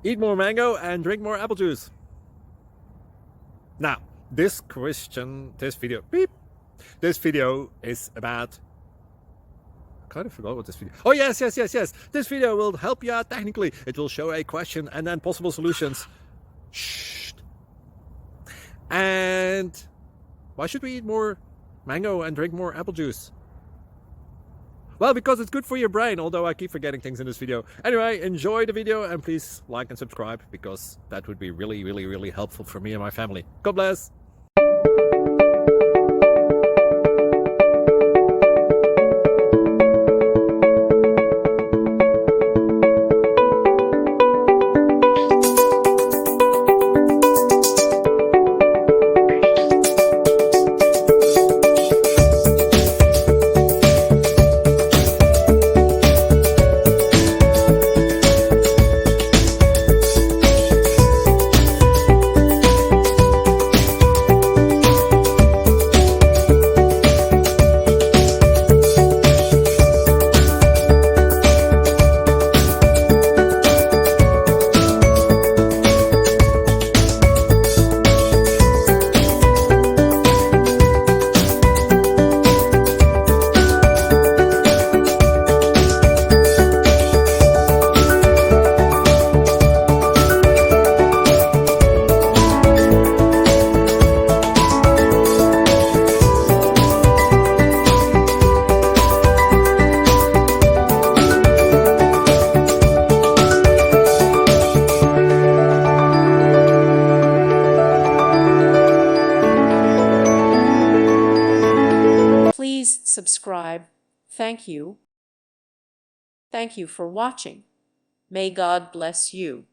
Eat more mango and drink more apple juice. Now, this video is about... I kind of forgot what this video... Oh, yes. This video will help you out technically. It will show a question and then possible solutions. Shh. And why should we eat more mango and drink more apple juice? Well, because it's good for your brain, although I keep forgetting things in this video. Anyway, enjoy the video and please like and subscribe, because that would be really helpful for me and my family. God bless! Please subscribe. Thank you. Thank you for watching. May God bless you.